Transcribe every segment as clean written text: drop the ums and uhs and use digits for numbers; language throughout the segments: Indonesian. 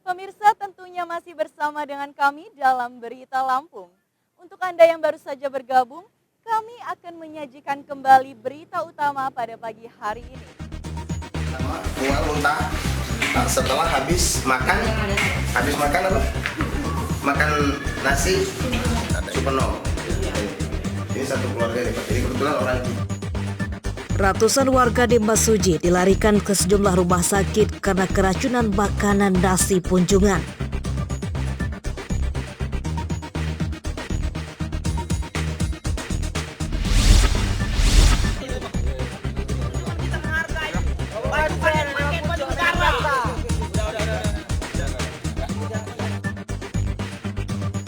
Pemirsa tentunya masih bersama dengan kami dalam Berita Lampung. Untuk Anda yang baru saja bergabung, kami akan menyajikan kembali berita utama pada pagi hari ini. Mual muntah setelah habis makan apa? Makan nasi Supono. Ini satu keluarga nih Pak. Ini kebetulan orang. Ratusan warga di Mesuji dilarikan ke sejumlah rumah sakit karena keracunan makanan nasi Punjungan.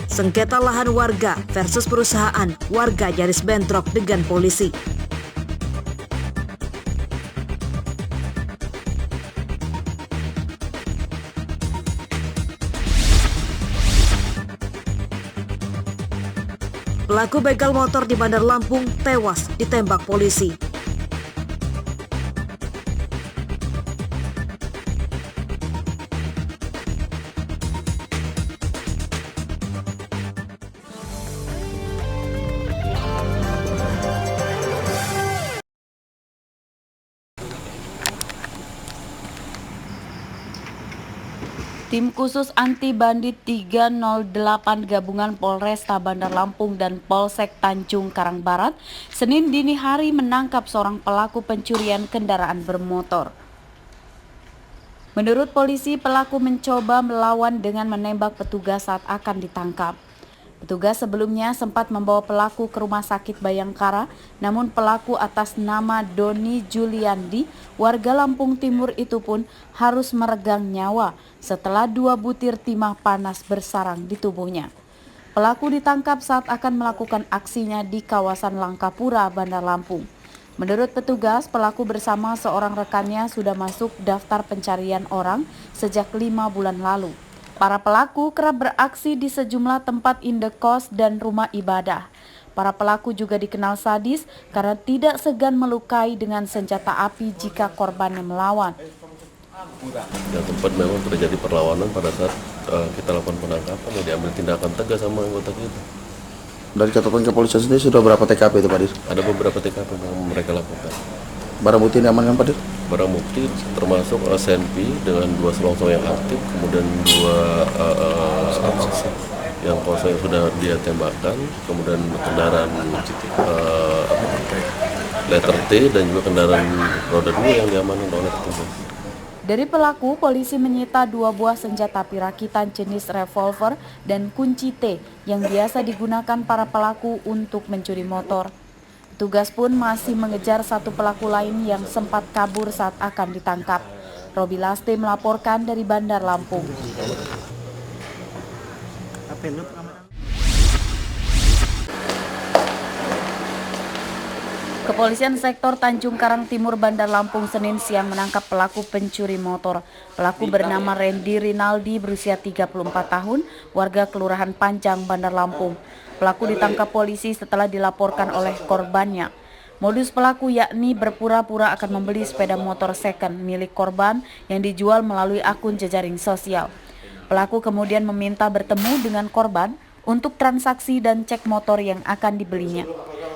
Sengketa lahan warga versus perusahaan, warga nyaris bentrok dengan polisi. Pelaku begal motor di Bandar Lampung tewas ditembak polisi. Tim khusus anti bandit 308 gabungan Polresta Bandar Lampung dan Polsek Tanjung Karang Barat Senin dini hari menangkap seorang pelaku pencurian kendaraan bermotor. Menurut polisi, pelaku mencoba melawan dengan menembak petugas saat akan ditangkap. Petugas sebelumnya sempat membawa pelaku ke Rumah Sakit Bayangkara, namun pelaku atas nama Doni Juliandi, warga Lampung Timur itu pun harus meregang nyawa setelah 2 butir timah panas bersarang di tubuhnya. Pelaku ditangkap saat akan melakukan aksinya di kawasan Langkapura, Bandar Lampung. Menurut petugas, pelaku bersama seorang rekannya sudah masuk daftar pencarian orang sejak 5 bulan lalu. Para pelaku kerap beraksi di sejumlah tempat indekos dan rumah ibadah. Para pelaku juga dikenal sadis karena tidak segan melukai dengan senjata api jika korbannya melawan. Ya, tempat memang terjadi perlawanan pada saat kita lakukan penangkapan dan diambil tindakan tegas sama anggota kita. Dari catatan kepolisian sendiri sudah berapa TKP itu Pak Dir? Ada beberapa TKP yang mereka lakukan. Barang bukti diamankan Pak Dir? Barang bukti termasuk SNP dengan 2 selongsong yang aktif, kemudian 2 yang kosong yang sudah dia tembakan, kemudian kendaraan letter T dan juga kendaraan roda 2 yang diamankan oleh petugas. Dari pelaku, polisi menyita 2 buah senjata api rakitan jenis revolver dan kunci T yang biasa digunakan para pelaku untuk mencuri motor. Petugas pun masih mengejar 1 pelaku lain yang sempat kabur saat akan ditangkap. Robi Laste melaporkan dari Bandar Lampung. Kepolisian sektor Tanjung Karang Timur Bandar Lampung Senin siang menangkap pelaku pencuri motor. Pelaku bernama Randy Rinaldi berusia 34 tahun, warga Kelurahan Panjang, Bandar Lampung. Pelaku ditangkap polisi setelah dilaporkan oleh korbannya. Modus pelaku yakni berpura-pura akan membeli sepeda motor second milik korban yang dijual melalui akun jejaring sosial. Pelaku kemudian meminta bertemu dengan korban untuk transaksi dan cek motor yang akan dibelinya.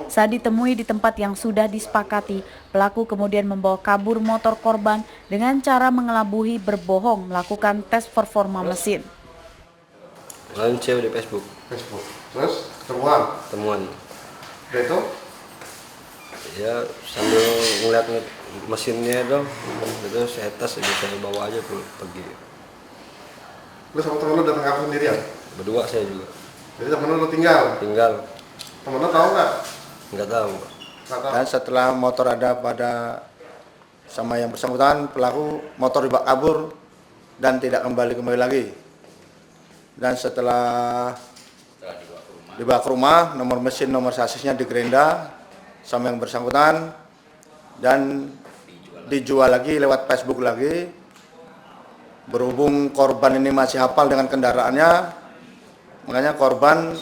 Saat ditemui di tempat yang sudah disepakati, pelaku kemudian membawa kabur motor korban dengan cara mengelabuhi berbohong melakukan tes performa mesin. Lain cewek di Facebook. Terus Temuan. itu? Ya sambil ngeliat mesinnya dong. Itu saya tes, saya bawa aja pergi. Lu sama temen lu datang ke kampus sendirian? Berdua saya juga. Jadi temen lu tinggal? Temen lu tahu nggak? Nggak tahu. Dan setelah motor ada pada sama yang bersangkutan, pelaku motor dibawa kabur dan tidak kembali lagi. Dan setelah dibawa ke rumah, nomor mesin, nomor sasisnya digerinda sama yang bersangkutan dan dijual lagi lewat Facebook lagi. Berhubung korban ini masih hafal dengan kendaraannya, makanya korban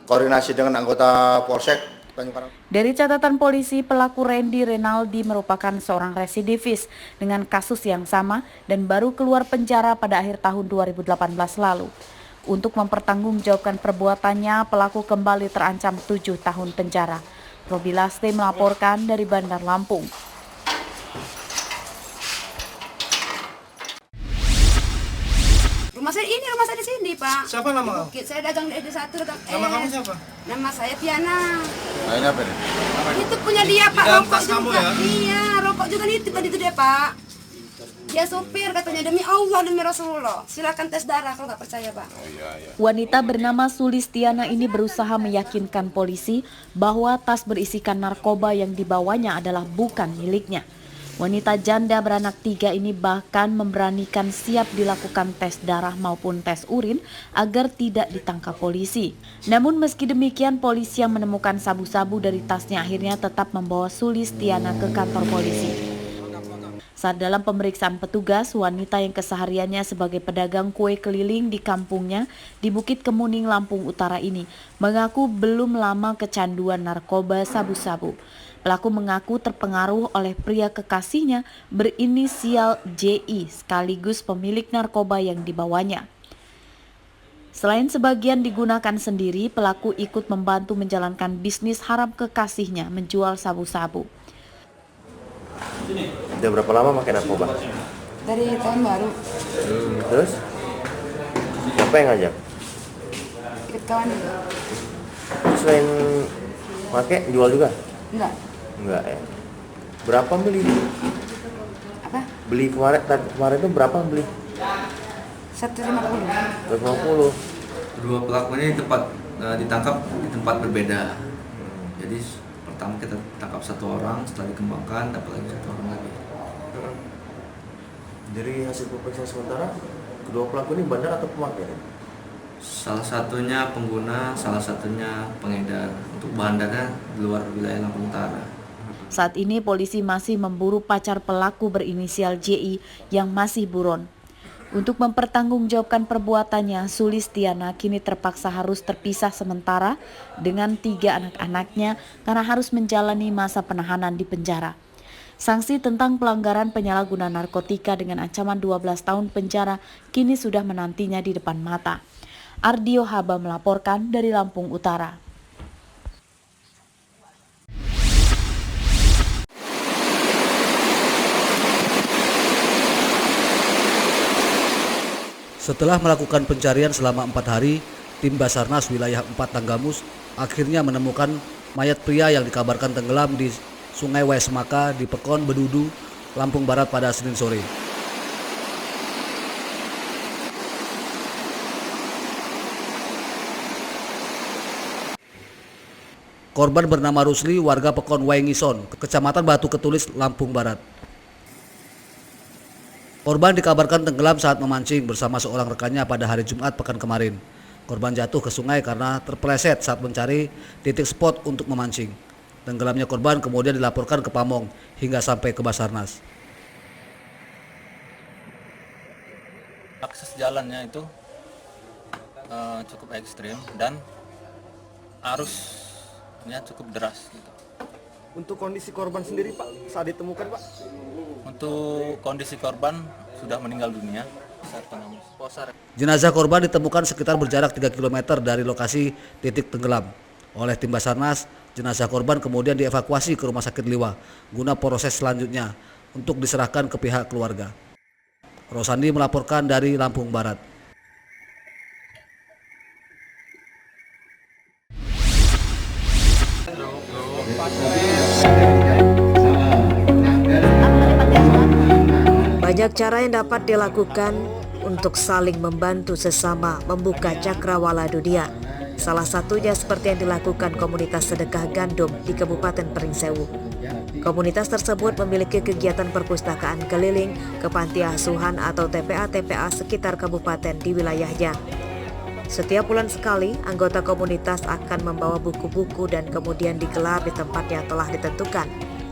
koordinasi dengan anggota Polsek Tanjung Karang. Dari catatan polisi, pelaku Randy Renaldi merupakan seorang residivis dengan kasus yang sama dan baru keluar penjara pada akhir tahun 2018 lalu. Untuk mempertanggungjawabkan perbuatannya, pelaku kembali terancam 7 tahun penjara. Robi Laste melaporkan dari Bandar Lampung. Rumah saya di sini, Pak. Siapa nama Di kamu? Bukit. Saya dagang di satu dagang Nama kamu siapa? Nama saya Tiana. Nah, ini apa nih? Itu punya dia, Pak. dalam Rokok tas kamu juga. ya? Iya, rokok juga itu dia, Pak. Dia sopir katanya, demi Allah, demi Rasulullah. Silakan tes darah kalau nggak percaya, Pak. Wanita bernama Sulistiana ini berusaha meyakinkan polisi bahwa tas berisikan narkoba yang dibawanya adalah bukan miliknya. Wanita janda beranak 3 ini bahkan memberanikan siap dilakukan tes darah maupun tes urin agar tidak ditangkap polisi. Namun meski demikian, polisi yang menemukan sabu-sabu dari tasnya akhirnya tetap membawa Sulistiana ke kantor polisi. Saat dalam pemeriksaan petugas, wanita yang kesehariannya sebagai pedagang kue keliling di kampungnya di Bukit Kemuning, Lampung Utara ini mengaku belum lama kecanduan narkoba sabu-sabu. Pelaku mengaku terpengaruh oleh pria kekasihnya berinisial JI sekaligus pemilik narkoba yang dibawanya. Selain sebagian digunakan sendiri, pelaku ikut membantu menjalankan bisnis haram kekasihnya menjual sabu-sabu. Udah berapa lama pakai narkoba? Dari tahun baru, Terus? Siapa yang ngajak? ikut kawan juga. Selain pakai, jual juga? Enggak. Enggak ya. Berapa beli? Apa? Beli kemarin itu berapa beli? 150. 150. Kedua pelaku ini ditangkap di tempat berbeda. Jadi pertama kita tangkap 1 orang, setelah dikembangkan dapat lagi 1 orang lagi. Dari hasil pemeriksaan sementara, kedua pelaku ini bandar atau pemakai? Salah satunya pengguna, salah satunya pengedar. Untuk bahan darah di luar wilayah Lampung Utara. Saat ini polisi masih memburu pacar pelaku berinisial JI yang masih buron. Untuk mempertanggungjawabkan perbuatannya, Sulistiana kini terpaksa harus terpisah sementara dengan 3 anak-anaknya karena harus menjalani masa penahanan di penjara. Sanksi tentang pelanggaran penyalahgunaan narkotika dengan ancaman 12 tahun penjara kini sudah menantinya di depan mata. Ardio Haba melaporkan dari Lampung Utara. Setelah melakukan pencarian selama 4 hari, tim Basarnas wilayah 4 Tanggamus akhirnya menemukan mayat pria yang dikabarkan tenggelam di Sungai Waismaka di Pekon Bedudu, Lampung Barat pada Senin sore. Korban bernama Rusli, warga Pekon Waingison, Kecamatan Batu Ketulis, Lampung Barat. Korban dikabarkan tenggelam saat memancing bersama seorang rekannya pada hari Jumat pekan kemarin. Korban jatuh ke sungai karena terpeleset saat mencari titik spot untuk memancing. Tenggelamnya korban kemudian dilaporkan ke Pamong hingga sampai ke Basarnas. Akses jalannya itu cukup ekstrim dan arusnya cukup deras gitu. Untuk kondisi korban sendiri, Pak, saat ditemukan, Pak? Untuk kondisi korban sudah meninggal dunia. Jenazah korban ditemukan sekitar berjarak 3 km dari lokasi titik tenggelam. Oleh tim Basarnas, jenazah korban kemudian dievakuasi ke Rumah Sakit Liwa guna proses selanjutnya untuk diserahkan ke pihak keluarga. Rosandi melaporkan dari Lampung Barat. Banyak cara yang dapat dilakukan untuk saling membantu sesama membuka cakrawala dunia. Salah satunya seperti yang dilakukan komunitas sedekah gandum di Kabupaten Pringsewu. Komunitas tersebut memiliki kegiatan perpustakaan keliling ke panti asuhan atau TPA-TPA sekitar kabupaten di wilayahnya. Setiap bulan sekali, anggota komunitas akan membawa buku-buku dan kemudian digelar di tempat yang telah ditentukan.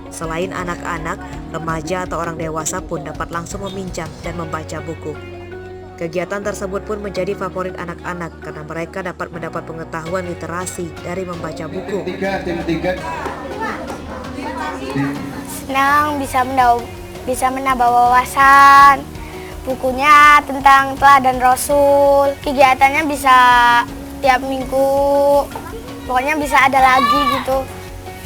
Selain anak-anak, remaja atau orang dewasa pun dapat langsung meminjam dan membaca buku. Kegiatan tersebut pun menjadi favorit anak-anak karena mereka dapat mendapat pengetahuan literasi dari membaca buku. Senang bisa menambah wawasan. Bukunya tentang teladan Rasul. Kegiatannya bisa tiap minggu. Pokoknya bisa ada lagi gitu.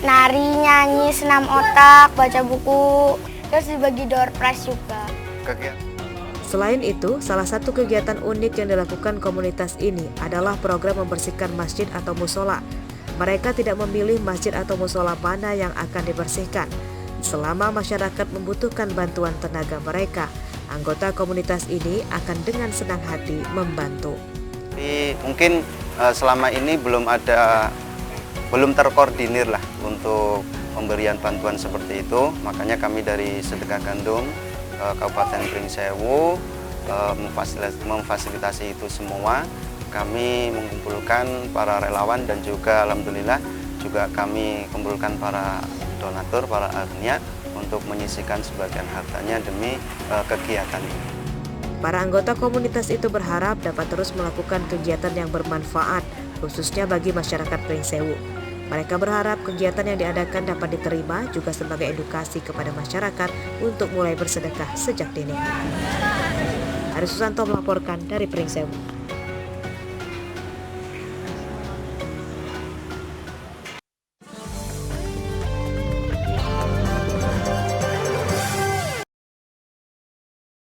Nari, nyanyi, senam otak, baca buku. Terus dibagi door prize juga. Selain itu, salah satu kegiatan unik yang dilakukan komunitas ini adalah program membersihkan masjid atau musola. Mereka tidak memilih masjid atau musola mana yang akan dibersihkan. Selama masyarakat membutuhkan bantuan tenaga mereka, anggota komunitas ini akan dengan senang hati membantu. Tapi mungkin selama ini belum terkoordinir lah untuk pemberian bantuan seperti itu. Makanya kami dari Sedekah Gandum Kabupaten Pringsewu memfasilitasi itu semua. Kami mengumpulkan para relawan dan juga alhamdulillah juga kami kumpulkan para donatur, para agnia untuk menyisihkan sebagian hartanya demi kegiatan ini. Para anggota komunitas itu berharap dapat terus melakukan kegiatan yang bermanfaat, khususnya bagi masyarakat Pringsewu. Mereka berharap kegiatan yang diadakan dapat diterima juga sebagai edukasi kepada masyarakat untuk mulai bersedekah sejak dini. Aris Susanto melaporkan dari Pringsewu.